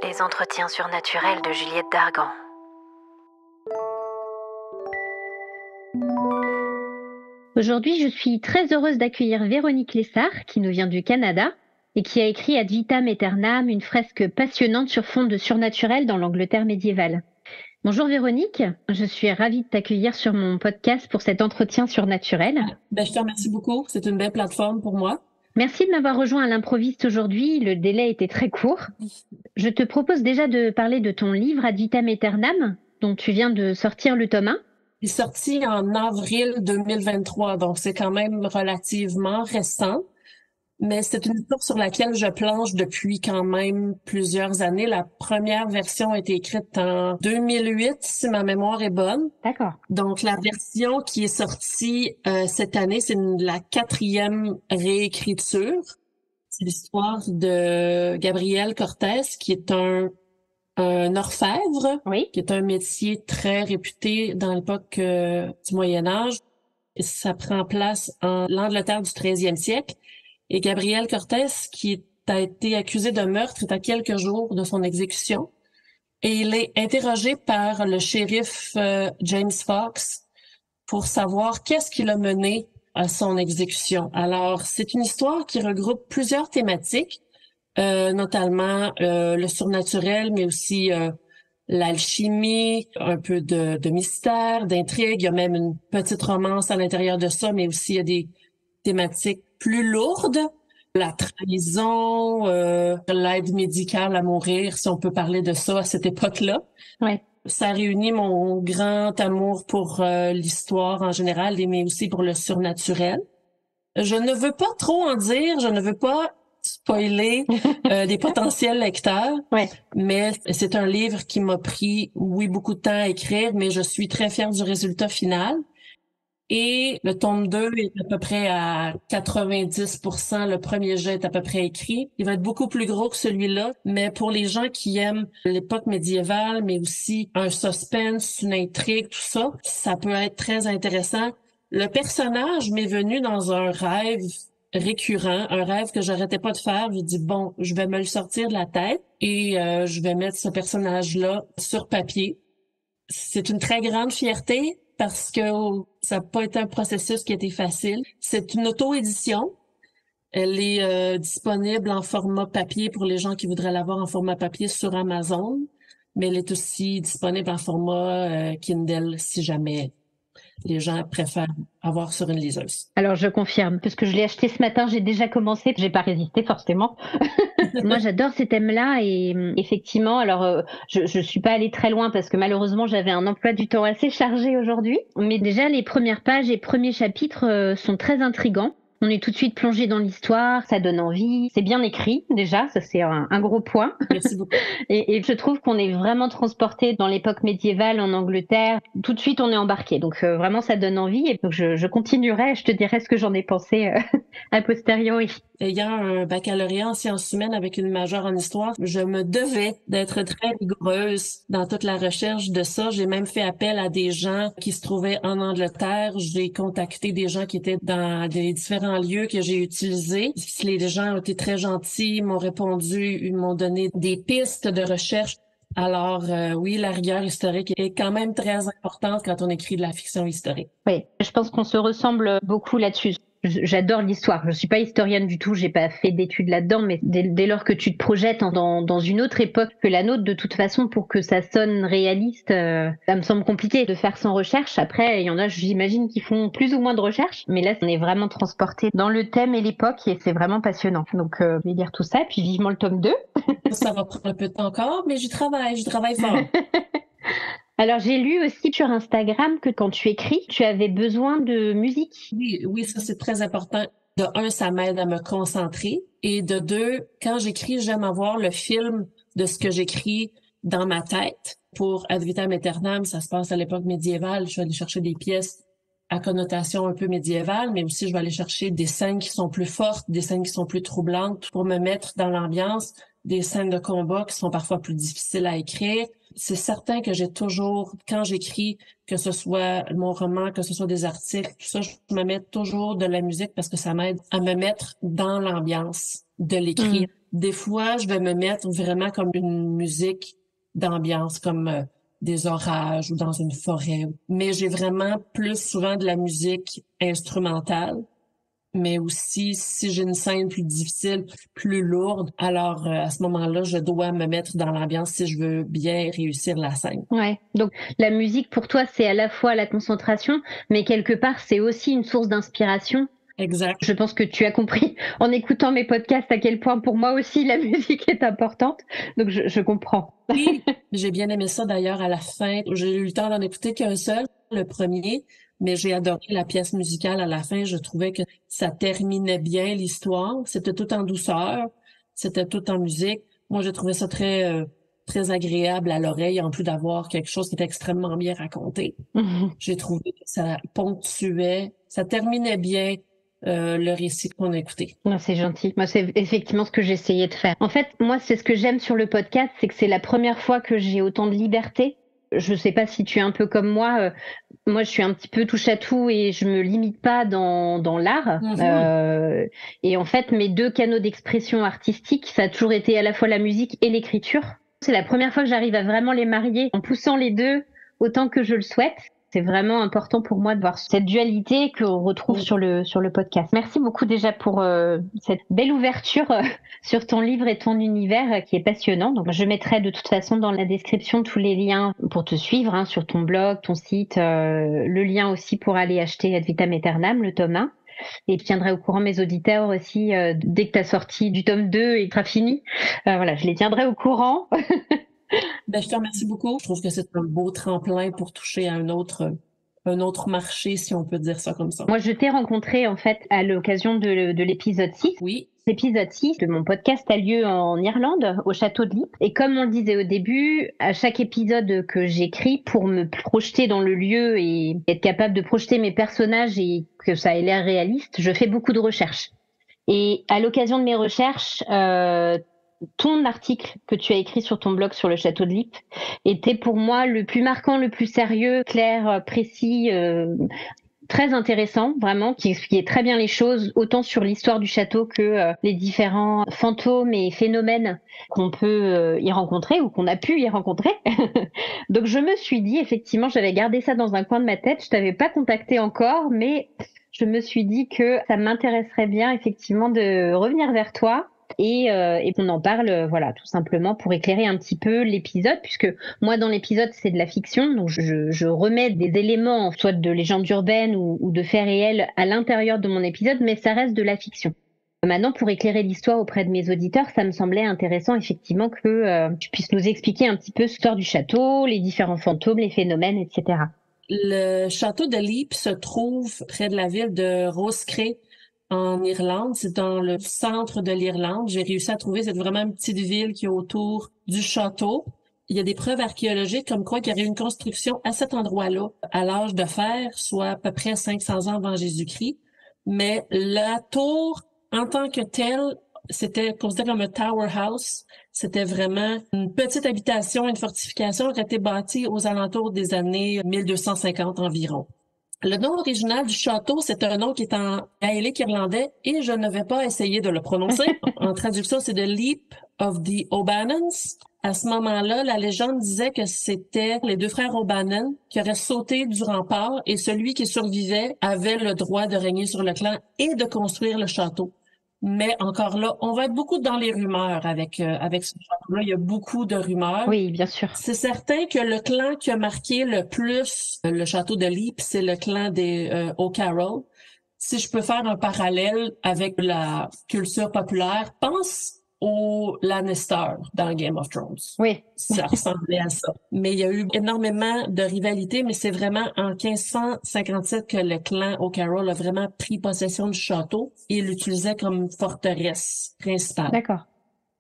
Les entretiens surnaturels de Juliette Dargan. Aujourd'hui, je suis très heureuse d'accueillir Véronique Lessard, qui nous vient du Canada et qui a écrit Ad vitam aeternam, une fresque passionnante sur fond de surnaturel dans l'Angleterre médiévale. Bonjour Véronique, je suis ravie de t'accueillir sur mon podcast pour cet entretien surnaturel. Je te remercie beaucoup, c'est une belle plateforme pour moi. Merci de m'avoir rejoint à l'improviste aujourd'hui, le délai était très court. Je te propose déjà de parler de ton livre Ad vitam aeternam, dont tu viens de sortir le tome 1. Il est sorti en avril 2023, donc c'est quand même relativement récent. Mais c'est une histoire sur laquelle je planche depuis quand même plusieurs années. La première version a été écrite en 2008, si ma mémoire est bonne. D'accord. Donc la version qui est sortie cette année, c'est la 4e réécriture. C'est l'histoire de Gabriel Cortés, qui est un orfèvre, Oui. qui est un métier très réputé dans l'époque du Moyen Âge. Et ça prend place en l'Angleterre du 13e siècle. Et Gabriel Cortés, qui a été accusé de meurtre, est à quelques jours de son exécution. Et il est interrogé par le shérif James Fox pour savoir qu'est-ce qui l'a mené à son exécution. Alors, c'est une histoire qui regroupe plusieurs thématiques, notamment le surnaturel, mais aussi l'alchimie, un peu de mystère, d'intrigue. Il y a même une petite romance à l'intérieur de ça, mais aussi il y a des thématiques plus lourdes, la trahison, l'aide médicale à mourir, si on peut parler de ça à cette époque-là. Ouais. Ça réunit mon grand amour pour l'histoire en général, mais aussi pour le surnaturel. Je ne veux pas trop en dire, je ne veux pas spoiler des potentiels lecteurs, Ouais. mais c'est un livre qui m'a pris, oui, beaucoup de temps à écrire, mais je suis très fière du résultat final. Et le tome 2 est à peu près à 90%. Le premier jet est à peu près écrit. Il va être beaucoup plus gros que celui-là, mais pour les gens qui aiment l'époque médiévale, mais aussi un suspense, une intrigue, tout ça, ça peut être très intéressant. Le personnage m'est venu dans un rêve récurrent, un rêve que j'arrêtais pas de faire. Je dis bon, je vais me le sortir de la tête et je vais mettre ce personnage-là sur papier. C'est une très grande fierté parce que ça n'a pas été un processus qui a été facile. C'est une auto-édition. Elle est disponible en format papier pour les gens qui voudraient l'avoir en format papier sur Amazon, mais elle est aussi disponible en format Kindle si jamais les gens préfèrent avoir sur une liseuse. Alors je confirme, parce que je l'ai acheté ce matin, j'ai déjà commencé, j'ai pas résisté forcément. Moi j'adore ces thèmes-là et effectivement, alors je suis pas allée très loin parce que malheureusement j'avais un emploi du temps assez chargé aujourd'hui, mais déjà les premières pages et premiers chapitres sont très intrigants. On est tout de suite plongé dans l'histoire, ça donne envie, c'est bien écrit déjà, ça c'est un gros point. Merci beaucoup. Et je trouve qu'on est vraiment transporté dans l'époque médiévale en Angleterre. Tout de suite, on est embarqué. Donc vraiment, ça donne envie. Et donc je continuerai. Je te dirai ce que j'en ai pensé a posteriori. Ayant un baccalauréat en sciences humaines avec une majeure en histoire, je me devais d'être très rigoureuse dans toute la recherche de ça. J'ai même fait appel à des gens qui se trouvaient en Angleterre. J'ai contacté des gens qui étaient dans des différents lieux que j'ai utilisés. Les gens ont été très gentils, m'ont répondu, ils m'ont donné des pistes de recherche. Alors oui, la rigueur historique est quand même très importante quand on écrit de la fiction historique. Oui, je pense qu'on se ressemble beaucoup là-dessus. J'adore l'histoire. Je suis pas historienne du tout, j'ai pas fait d'études là-dedans, mais dès lors que tu te projettes dans une autre époque que la nôtre, de toute façon, pour que ça sonne réaliste, ça me semble compliqué de faire sans recherche. Après, il y en a, j'imagine, qui font plus ou moins de recherche, mais là, on est vraiment transporté dans le thème et l'époque et c'est vraiment passionnant. Donc, je vais lire tout ça, puis vivement le tome 2. Ça va prendre un peu de temps encore, mais j'y travaille fort. Alors, j'ai lu aussi sur Instagram que quand tu écris, tu avais besoin de musique. Oui, ça c'est très important. De un, ça m'aide à me concentrer. Et de deux, quand j'écris, j'aime avoir le film de ce que j'écris dans ma tête. Pour Ad vitam aeternam, ça se passe à l'époque médiévale. Je vais aller chercher des pièces à connotation un peu médiévale, mais aussi je vais aller chercher des scènes qui sont plus fortes, des scènes qui sont plus troublantes pour me mettre dans l'ambiance, des scènes de combat qui sont parfois plus difficiles à écrire. c'est certain que j'ai toujours, quand j'écris, que ce soit mon roman, que ce soit des articles, tout ça, je me mets toujours de la musique parce que ça m'aide à me mettre dans l'ambiance de l'écrire. Des fois, je vais me mettre vraiment comme une musique d'ambiance, comme des orages ou dans une forêt. Mais j'ai vraiment plus souvent de la musique instrumentale. Mais aussi, si j'ai une scène plus difficile, plus lourde, alors à ce moment-là, je dois me mettre dans l'ambiance si je veux bien réussir la scène. Ouais. Donc la musique pour toi, c'est à la fois la concentration, mais quelque part, c'est aussi une source d'inspiration. Exact. Je pense que tu as compris en écoutant mes podcasts à quel point pour moi aussi la musique est importante. Donc je comprends. Oui, j'ai bien aimé ça d'ailleurs à la fin. J'ai eu le temps d'en écouter qu'un seul, le premier, mais j'ai adoré la pièce musicale à la fin. Je trouvais que ça terminait bien l'histoire. C'était tout en douceur, c'était tout en musique. Moi, j'ai trouvé ça très agréable à l'oreille, en plus d'avoir quelque chose qui était extrêmement bien raconté. J'ai trouvé que ça ponctuait, ça terminait bien le récit qu'on a écouté. Non, c'est gentil. Moi, c'est effectivement ce que j'essayais de faire. En fait, moi, c'est ce que j'aime sur le podcast, c'est que c'est la première fois que j'ai autant de liberté. Je sais pas si tu es un peu comme moi. Moi, je suis un petit peu touche à tout et je me limite pas dans l'art. Et en fait, mes deux canaux d'expression artistique, ça a toujours été à la fois la musique et l'écriture. C'est la première fois que j'arrive à vraiment les marier en poussant les deux autant que je le souhaite. C'est vraiment important pour moi de voir cette dualité qu'on retrouve sur le podcast. Merci beaucoup déjà pour cette belle ouverture sur ton livre et ton univers qui est passionnant. Donc, je mettrai de toute façon dans la description tous les liens pour te suivre sur ton blog, ton site, le lien aussi pour aller acheter Ad Vitam Aeternam, le tome 1. Et je tiendrai au courant mes auditeurs aussi dès que tu as sorti du tome 2 et que tu seras fini. Voilà, je les tiendrai au courant. Ben, je te remercie beaucoup. Je trouve que c'est un beau tremplin pour toucher à un autre marché, si on peut dire ça comme ça. Moi, je t'ai rencontré en fait à l'occasion de l'épisode 6. Oui. L'épisode 6 de mon podcast a lieu en Irlande, au château de Lippe. Et comme on le disait au début, à chaque épisode que j'écris, pour me projeter dans le lieu et être capable de projeter mes personnages et que ça ait l'air réaliste, je fais beaucoup de recherches. Et à l'occasion de mes recherches, ton article que tu as écrit sur ton blog sur le château de Lippe était pour moi le plus marquant, le plus sérieux, clair, précis, très intéressant, vraiment, qui expliquait très bien les choses, autant sur l'histoire du château que les différents fantômes et phénomènes qu'on peut y rencontrer ou qu'on a pu y rencontrer. Donc je me suis dit, effectivement, j'avais gardé ça dans un coin de ma tête, je t'avais pas contacté encore, mais je me suis dit que ça m'intéresserait bien, effectivement, de revenir vers toi et qu'on en parle, voilà, tout simplement pour éclairer un petit peu l'épisode, puisque moi, dans l'épisode, c'est de la fiction, donc je remets des éléments, soit de légendes urbaines ou de faits réels à l'intérieur de mon épisode, mais ça reste de la fiction. Maintenant, pour éclairer l'histoire auprès de mes auditeurs, ça me semblait intéressant, effectivement, que tu puisses nous expliquer un petit peu l'histoire du château, les différents fantômes, les phénomènes, etc. Le château de Lippe se trouve près de la ville de Roscrea, en Irlande. C'est dans le centre de l'Irlande. J'ai réussi à trouver, c'est vraiment une petite ville qui est autour du château. Il y a des preuves archéologiques comme quoi il y aurait eu une construction à cet endroit-là à l'âge de fer, soit à peu près 500 ans avant Jésus-Christ. Mais la tour, en tant que telle, c'était considéré comme un tower house. C'était vraiment une petite habitation, une fortification qui a été bâtie aux alentours des années 1250 environ. Le nom original du château, c'est un nom qui est en gaélique irlandais et je ne vais pas essayer de le prononcer. En traduction, c'est The Leap of the O'Bannons. À ce moment-là, la légende disait que c'était les deux frères O'Bannon qui auraient sauté du rempart et celui qui survivait avait le droit de régner sur le clan et de construire le château. Mais encore là, on va être beaucoup dans les rumeurs avec ce château-là. Il y a beaucoup de rumeurs. Oui, bien sûr. C'est certain que le clan qui a marqué le plus le château de Lippe, c'est le clan des O'Carroll. Si je peux faire un parallèle avec la culture populaire, pense aux Lannister dans Game of Thrones. Oui. Ça ressemblait à ça. Mais il y a eu énormément de rivalités, mais c'est vraiment en 1557 que le clan O'Carroll a vraiment pris possession du château et l'utilisait comme forteresse principale. D'accord.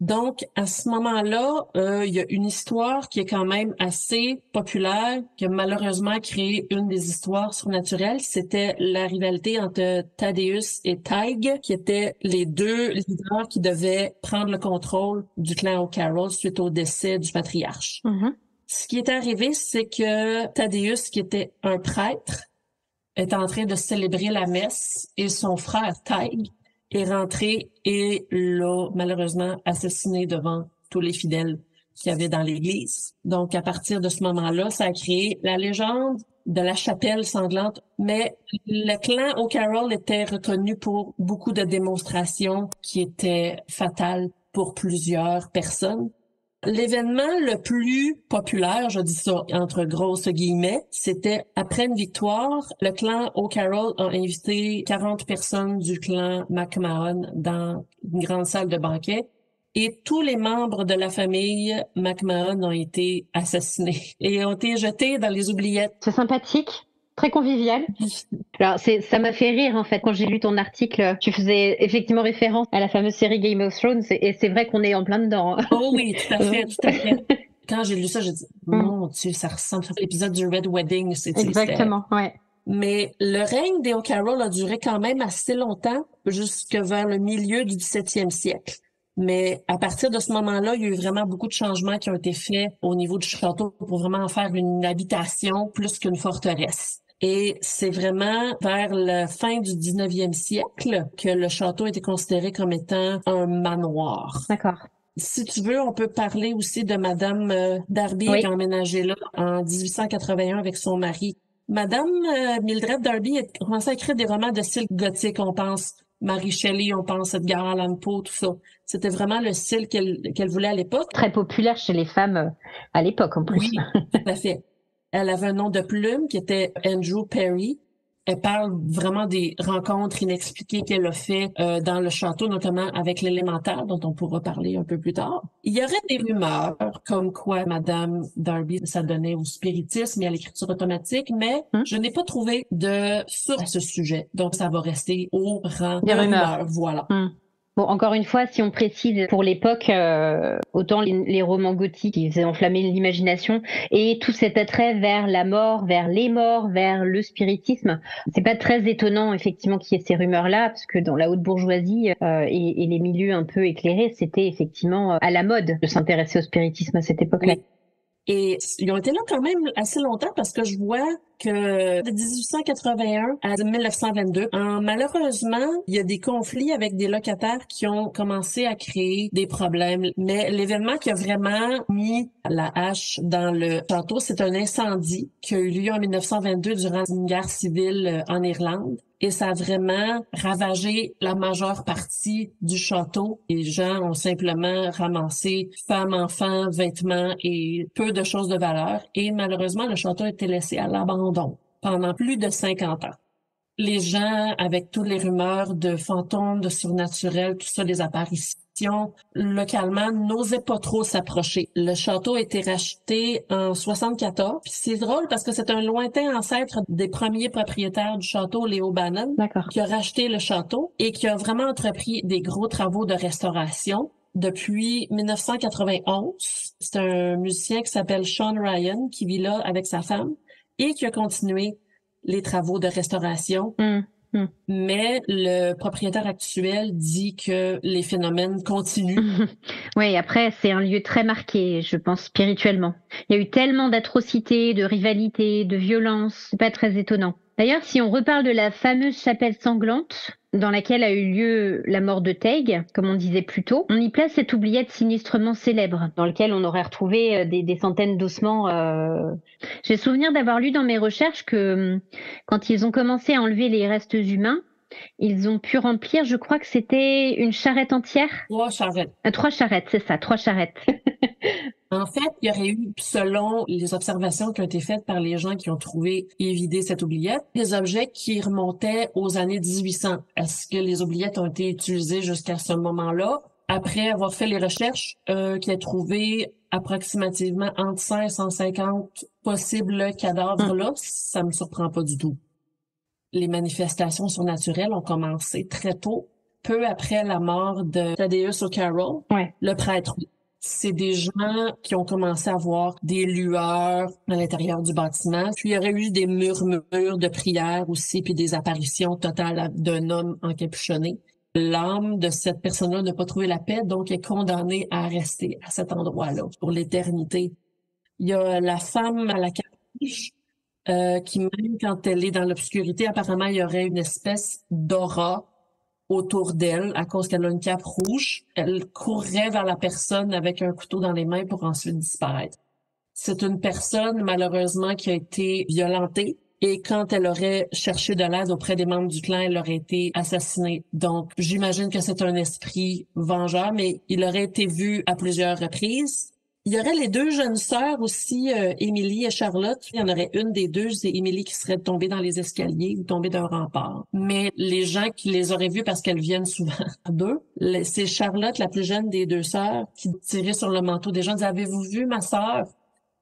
Donc, à ce moment-là, il y a une histoire qui est quand même assez populaire, qui a malheureusement créé une des histoires surnaturelles. C'était la rivalité entre Thaddeus et Tig, qui étaient les deux leaders qui devaient prendre le contrôle du clan O'Carroll suite au décès du patriarche. Ce qui est arrivé, c'est que Thaddeus, qui était un prêtre, est en train de célébrer la messe et son frère Tig est rentré et l'a malheureusement assassiné devant tous les fidèles qu'il y avait dans l'église. Donc, à partir de ce moment-là, ça a créé la légende de la chapelle sanglante. Mais le clan O'Carroll était reconnu pour beaucoup de démonstrations qui étaient fatales pour plusieurs personnes. L'événement le plus populaire, je dis ça entre grosses guillemets, c'était après une victoire, le clan O'Carroll a invité 40 personnes du clan McMahon dans une grande salle de banquet et tous les membres de la famille McMahon ont été assassinés et ont été jetés dans les oubliettes. C'est sympathique. Très convivial. Alors, ça m'a fait rire, en fait, quand j'ai lu ton article. Tu faisais effectivement référence à la fameuse série Game of Thrones, et c'est vrai qu'on est en plein dedans. Oh oui, tout à fait, tout à fait. Quand j'ai lu ça, j'ai dit, mon Dieu, ça ressemble à l'épisode du Red Wedding. Exactement, ouais. Mais le règne des O'Carroll a duré quand même assez longtemps, jusque vers le milieu du 17e siècle. Mais à partir de ce moment-là, il y a eu vraiment beaucoup de changements qui ont été faits au niveau du château pour vraiment en faire une habitation plus qu'une forteresse. Et c'est vraiment vers la fin du 19e siècle que le château était considéré comme étant un manoir. D'accord. Si tu veux, on peut parler aussi de Madame Darby qui a emménagé là en 1881 avec son mari. Madame Mildred Darby a commencé à écrire des romans de style gothique. On pense Mary Shelley, on pense Edgar Allan Poe, tout ça. C'était vraiment le style qu'elle voulait à l'époque. Très populaire chez les femmes à l'époque, en plus. Oui, tout à fait. Elle avait un nom de plume qui était Andrew Perry. Elle parle vraiment des rencontres inexpliquées qu'elle a fait dans le château, notamment avec l'élémentaire, dont on pourra parler un peu plus tard. Il y aurait des rumeurs comme quoi Madame Darby s'adonnait au spiritisme et à l'écriture automatique, mais je n'ai pas trouvé de source à ce sujet. Donc, ça va rester au rang de rumeurs. Voilà. Bon, encore une fois, si on précise pour l'époque, autant les romans gothiques, ils faisaient enflammer l'imagination, et tout cet attrait vers la mort, vers les morts, vers le spiritisme, c'est pas très étonnant effectivement qu'il y ait ces rumeurs-là, parce que dans la haute bourgeoisie et les milieux un peu éclairés, c'était effectivement à la mode de s'intéresser au spiritisme à cette époque-là. Oui. Et ils ont été là quand même assez longtemps parce que je vois que de 1881 à 1922, malheureusement, il y a des conflits avec des locataires qui ont commencé à créer des problèmes. Mais l'événement qui a vraiment mis la hache dans le château, c'est un incendie qui a eu lieu en 1922 durant une guerre civile en Irlande. Et ça a vraiment ravagé la majeure partie du château. Les gens ont simplement ramassé femmes, enfants, vêtements et peu de choses de valeur. Et malheureusement, le château a été laissé à l'abandon pendant plus de 50 ans. Les gens, avec toutes les rumeurs de fantômes, de surnaturels, tout ça, les apparitions, localement, n'osaient pas trop s'approcher. Le château a été racheté en 74. Puis c'est drôle parce que c'est un lointain ancêtre des premiers propriétaires du château, Léo Bannon, qui a racheté le château et qui a vraiment entrepris des gros travaux de restauration. Depuis 1991, c'est un musicien qui s'appelle Sean Ryan qui vit là avec sa femme et qui a continué les travaux de restauration. Mais le propriétaire actuel dit que les phénomènes continuent. Oui, après, c'est un lieu très marqué, je pense, spirituellement. Il y a eu tellement d'atrocités, de rivalités, de violences, c'est pas très étonnant. D'ailleurs, si on reparle de la fameuse chapelle sanglante, dans laquelle a eu lieu la mort de Teig, comme on disait plus tôt, on y place cette oubliette sinistrement célèbre, dans laquelle on aurait retrouvé des centaines d'ossements. J'ai souvenir d'avoir lu dans mes recherches que quand ils ont commencé à enlever les restes humains, ils ont pu remplir, je crois que c'était une charrette entière. 3 charrettes. 3 charrettes, c'est ça, 3 charrettes. En fait, il y aurait eu, selon les observations qui ont été faites par les gens qui ont trouvé et vidé cette oubliette, des objets qui remontaient aux années 1800. Est-ce que les oubliettes ont été utilisées jusqu'à ce moment-là? Après avoir fait les recherches, qui a trouvé approximativement entre 100 et 150 possibles cadavres là, ça me surprend pas du tout. Les manifestations surnaturelles ont commencé très tôt, peu après la mort de Thaddeus O'Carroll, le prêtre. C'est des gens qui ont commencé à voir des lueurs à l'intérieur du bâtiment. Puis il y aurait eu des murmures de prières aussi, puis des apparitions totales d'un homme encapuchonné. L'âme de cette personne-là n'a pas trouvé la paix, donc est condamnée à rester à cet endroit-là pour l'éternité. Il y a la femme à la cape rouge, qui même quand elle est dans l'obscurité, apparemment, il y aurait une espèce d'aura autour d'elle à cause qu'elle a une cape rouge. Elle courrait vers la personne avec un couteau dans les mains pour ensuite disparaître. C'est une personne, malheureusement, qui a été violentée. Et quand elle aurait cherché de l'aide auprès des membres du clan, elle aurait été assassinée. Donc, j'imagine que c'est un esprit vengeur, mais il aurait été vu à plusieurs reprises. Il y aurait les deux jeunes sœurs aussi, Émilie et Charlotte. Il y en aurait une des deux, c'est Émilie qui serait tombée dans les escaliers ou tombée d'un rempart. Mais les gens qui les auraient vues parce qu'elles viennent souvent d'eux, c'est Charlotte, la plus jeune des deux sœurs, qui tirait sur le manteau des gens, disait « Avez-vous vu ma sœur? »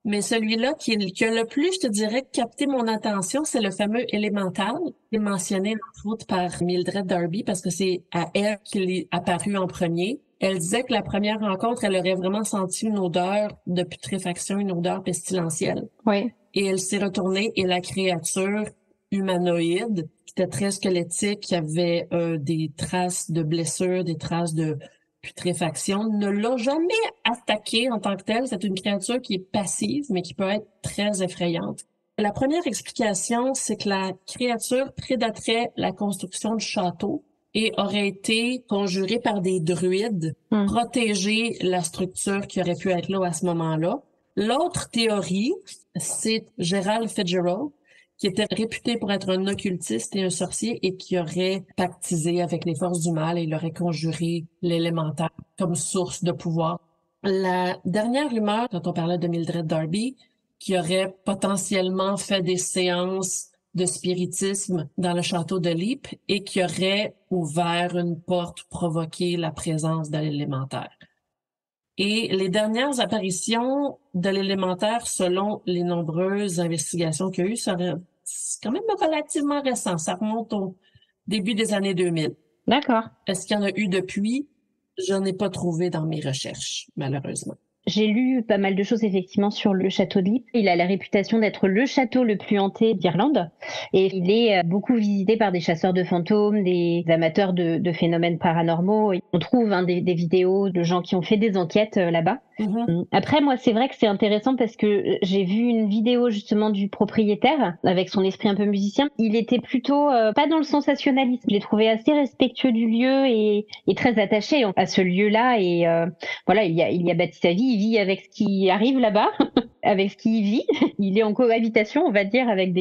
Mais celui-là qui a le plus, je te dirais, capté mon attention, c'est le fameux élémental, qui est mentionné entre autres par Mildred Darby, parce que c'est à elle qu'il est apparu en premier. Elle disait que la première rencontre, elle aurait vraiment senti une odeur de putréfaction, une odeur pestilentielle. Oui. Et elle s'est retournée et la créature humanoïde, qui était très squelettique, qui avait des traces de blessures, des traces de putréfaction, ne l'a jamais attaqué en tant que telle. C'est une créature qui est passive, mais qui peut être très effrayante. La première explication, c'est que la créature prédaterait la construction du château et aurait été conjurée par des druides, protéger la structure qui aurait pu être là à ce moment-là. L'autre théorie, c'est Gerald Fitzgerald, qui était réputé pour être un occultiste et un sorcier et qui aurait pactisé avec les forces du mal et il aurait conjuré l'élémentaire comme source de pouvoir. La dernière rumeur, quand on parlait de Mildred Darby, qui aurait potentiellement fait des séances de spiritisme dans le château de Leap et qui aurait ouvert une porte, provoqué la présence de l'élémentaire. Et les dernières apparitions de l'élémentaire, selon les nombreuses investigations qu'il y a eu, c'est quand même relativement récent. Ça remonte au début des années 2000. D'accord. Est-ce qu'il y en a eu depuis? Je n'ai pas trouvé dans mes recherches, malheureusement. J'ai lu pas mal de choses effectivement sur le château de Leap. Il a la réputation d'être le château le plus hanté d'Irlande et il est beaucoup visité par des chasseurs de fantômes, des amateurs de phénomènes paranormaux. On trouve des vidéos de gens qui ont fait des enquêtes là-bas. Après, moi, c'est vrai que c'est intéressant parce que j'ai vu une vidéo justement du propriétaire avec son esprit un peu musicien. Il était plutôt pas dans le sensationnalisme. Je l'ai trouvé assez respectueux du lieu et très attaché à ce lieu-là. Et voilà, il y a bâti sa vie. Il vit avec ce qui arrive là-bas, avec ce qui y vit. Il est en cohabitation, on va dire, avec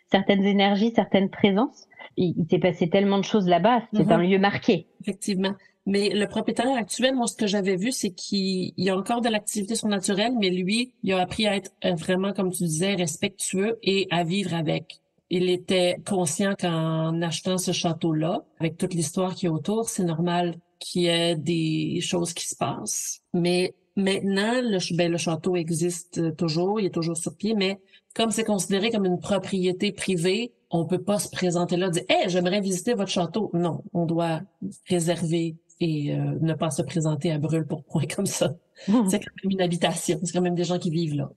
certaines énergies, certaines présences. Il s'est passé tellement de choses là-bas. C'est un lieu marqué. Effectivement. Mais le propriétaire actuel, moi, ce que j'avais vu, c'est qu'il y a encore de l'activité surnaturelle, mais lui, il a appris à être vraiment, comme tu disais, respectueux et à vivre avec. Il était conscient qu'en achetant ce château-là, avec toute l'histoire qui est autour, c'est normal qu'il y ait des choses qui se passent. Mais maintenant, le château existe toujours, il est toujours sur pied, mais comme c'est considéré comme une propriété privée, on peut pas se présenter là et dire « Hey, j'aimerais visiter votre château ». Non, on doit réserver et ne pas se présenter à brûle pour point comme ça. C'est quand même une habitation, c'est quand même des gens qui vivent là.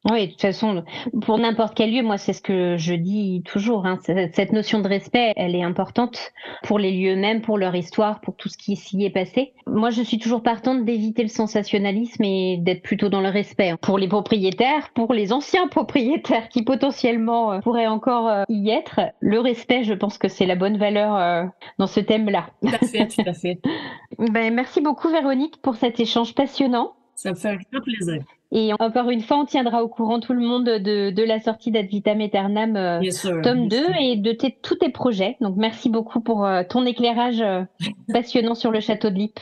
Oui, de toute façon, pour n'importe quel lieu, moi, c'est ce que je dis toujours. Cette notion de respect, elle est importante pour les lieux mêmes, pour leur histoire, pour tout ce qui s'y est passé. Moi, je suis toujours partante d'éviter le sensationnalisme et d'être plutôt dans le respect. Pour les propriétaires, pour les anciens propriétaires qui potentiellement pourraient encore y être, le respect, je pense que c'est la bonne valeur dans ce thème-là. Tout à fait, tout à fait. Merci beaucoup, Véronique, pour cet échange passionnant. Ça me fait un grand plaisir. Et encore une fois, on tiendra au courant tout le monde de la sortie d'Ad Vitam Aeternam tome 2 et de tous tes projets. Donc, merci beaucoup pour ton éclairage passionnant sur le château de Leap.